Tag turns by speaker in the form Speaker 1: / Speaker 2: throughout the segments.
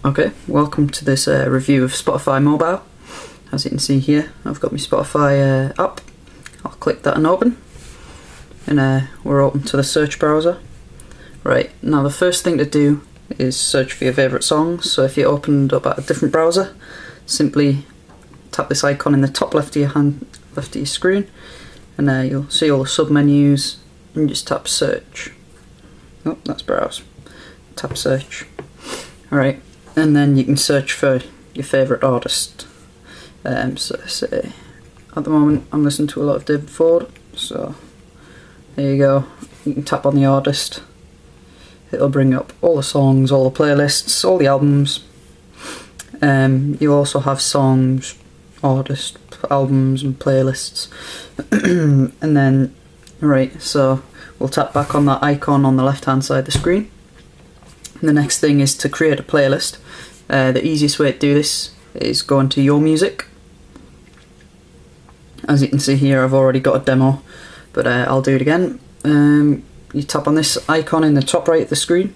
Speaker 1: Okay, welcome to this review of Spotify Mobile. As you can see here, I've got my Spotify app. I'll click that and open, and we're open to the search browser. Right, now the first thing to do is search for your favourite songs. So if you opened up at a different browser, simply tap this icon in the top left of your screen, and you'll see all the sub-menus, and just tap search. Oh, that's browse. Tap search. Alright, and then you can search for your favourite artist. So say, at the moment I'm listening to a lot of David Ford, so there you go. You can tap on the artist, it'll bring up all the songs, all the playlists, all the albums. You also have songs, artists, albums and playlists. And then, right, so we'll tap back on that icon on the left hand side of the screen. And the next thing is to create a playlist. The easiest way to do this is go into Your Music. As you can see here, I've already got a demo, but I'll do it again. You tap on this icon in the top right of the screen,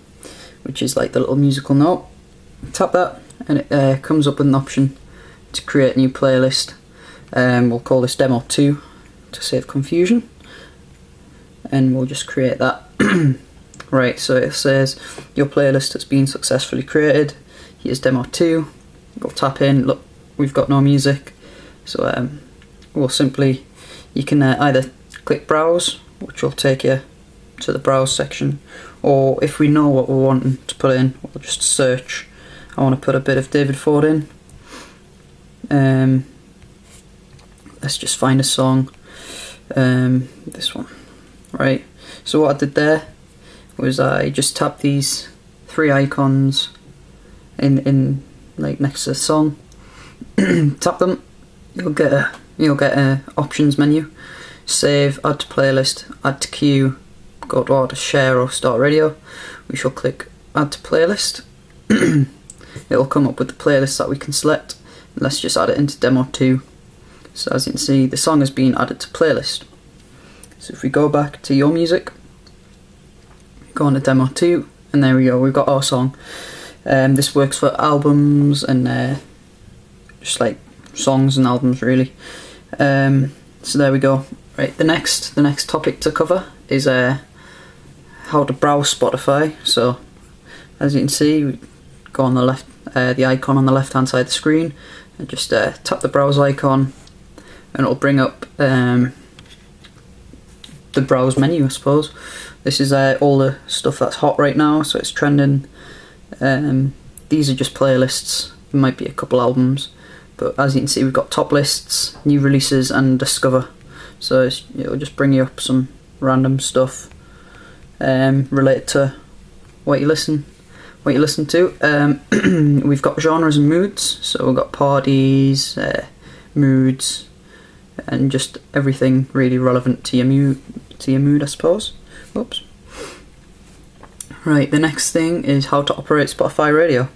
Speaker 1: which is like the little musical note. Tap that, and it comes up with an option to create a new playlist. We'll call this Demo 2 to save confusion, and we'll just create that. Right, so it says your playlist has been successfully created. Here's Demo 2. We'll tap in. Look, we've got no music, so we'll simply, you can either click browse, which will take you to the browse section, or if we know what we're wanting to put in, we'll just search. I want to put a bit of David Ford in. Let's just find a song. This one. Right, so what I did there was I just tapped these three icons in like next to the song. Tap them, you'll get a options menu. Save, add to playlist, add to queue, go to artist, share or start radio. We shall click add to playlist. It'll come up with the playlist that we can select. Let's just add it into Demo 2. So as you can see, the song has been added to playlist. So if we go back to Your Music, go on to Demo 2, and there we go, we've got our song. This works for albums and just like songs and albums really. So there we go. Right, the next topic to cover is how to browse Spotify. So as you can see, we go on the left, the icon on the left hand side of the screen, and just tap the browse icon, and it'll bring up the browse menu, I suppose. This is all the stuff that's hot right now, so it's trending. These are just playlists. There might be a couple albums, but as you can see, we've got top lists, new releases, and discover. So it'll just bring you up some random stuff related to what you listen to. We've got genres and moods, so we've got parties, moods, and just everything really relevant to your mood, I suppose. Oops. Right, the next thing is how to operate Spotify Radio.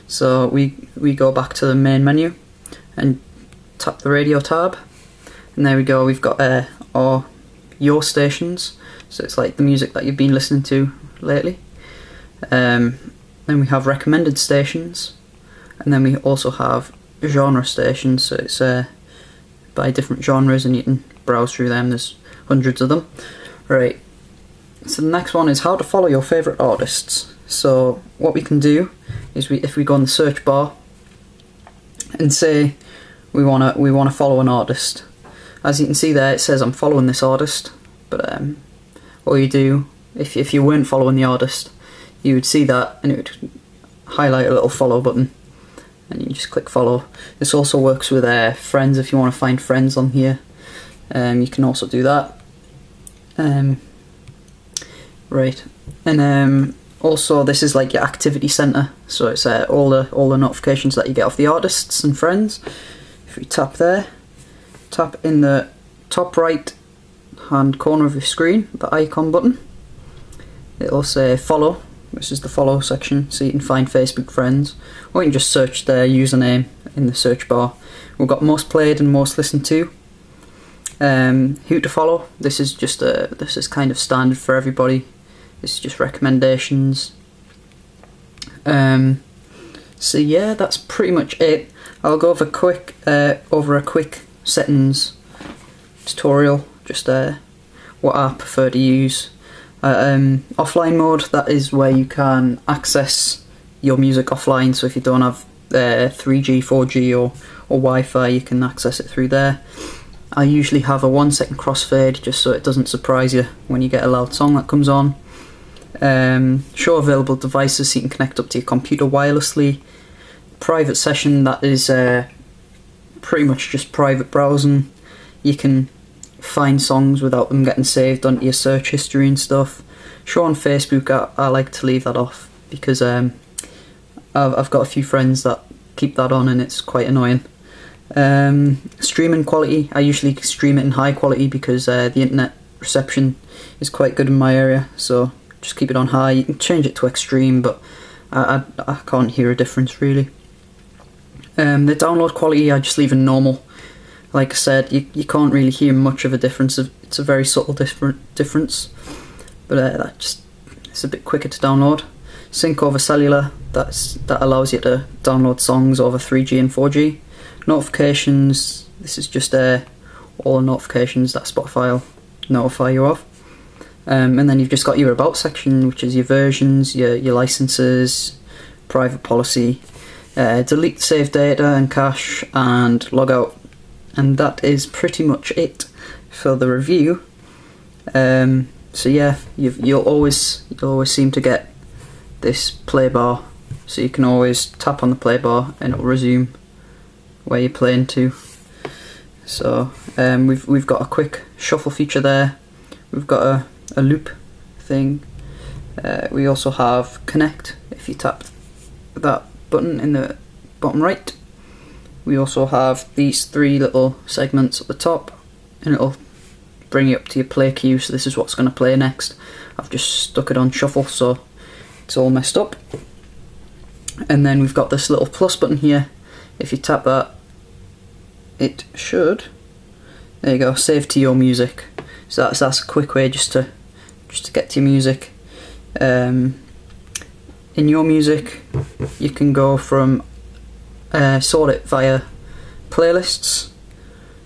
Speaker 1: So we go back to the main menu and tap the radio tab, and there we go, we've got our Your Stations, so it's like the music that you've been listening to lately. Then we have recommended stations, and then we also have genre stations, so it's by different genres, and you can browse through them. There's hundreds of them. Right, so the next one is how to follow your favourite artists. So what we can do is if we go on the search bar and say we wanna follow an artist. As you can see there, it says I'm following this artist, but all you do, if you weren't following the artist, you would see that and it would highlight a little follow button, and you just click follow. This also works with friends. If you want to find friends on here, you can also do that. Right, and also this is like your activity center, so it's all the notifications that you get off the artists and friends. If we tap there, tap in the top right hand corner of your screen, the icon button, it'll say follow. This is the follow section, so you can find Facebook friends, or you can just search their username in the search bar. We've got most played and most listened to. Who to follow, this is just this is kind of standard for everybody. This is just recommendations. So yeah, that's pretty much it. I'll go over a quick settings tutorial, just what I prefer to use. Offline mode, that is where you can access your music offline, so if you don't have 3G, 4G or Wi-Fi, you can access it through there. I usually have a 1 second crossfade just so it doesn't surprise you when you get a loud song that comes on. Show available devices so you can connect up to your computer wirelessly. Private session, that is pretty much just private browsing. You can find songs without them getting saved onto your search history and stuff. Show on Facebook, I like to leave that off because I've got a few friends that keep that on and it's quite annoying. Streaming quality, I usually stream it in high quality because the internet reception is quite good in my area, so just keep it on high. You can change it to extreme, but I can't hear a difference really. The download quality, I just leave in normal. Like I said, you can't really hear much of a difference. It's a very subtle difference, but it's a bit quicker to download. Sync over cellular, that allows you to download songs over 3G and 4G. Notifications, this is just all the notifications that Spotify will notify you of. And then you've just got your about section, which is your versions, your licenses, private policy, delete saved data and cache, and logout. And that is pretty much it for the review. So yeah, you'll always seem to get this play bar, so you can always tap on the play bar and it'll resume where you're playing to. So we've got a quick shuffle feature there. We've got a loop thing. We also have connect if you tap that button in the bottom right. We also have these 3 little segments at the top, and it'll bring you up to your play queue, so this is what's going to play next. I've just stuck it on shuffle so it's all messed up. And then we've got this little plus button here. If you tap that, it should, there you go, save to your music. So that's a quick way just to get to your music. In your music, you can go from sort it via playlists,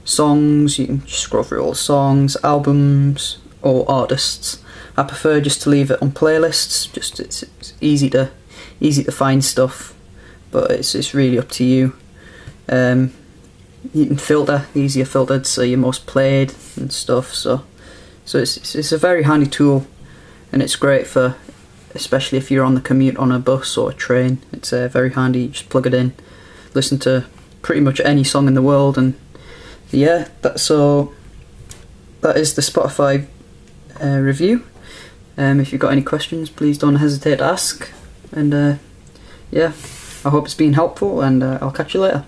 Speaker 1: songs, you can just scroll through all the songs, albums or artists. I prefer just to leave it on playlists, just it's easy to find stuff, but it's really up to you. You can filter, these are filtered, so your most played and stuff, so it's a very handy tool, and it's great for, especially if you're on the commute on a bus or a train. It's very handy. You just plug it in, listen to pretty much any song in the world, and yeah, that is the Spotify review. If you've got any questions, please don't hesitate to ask, and yeah, I hope it's been helpful, and I'll catch you later.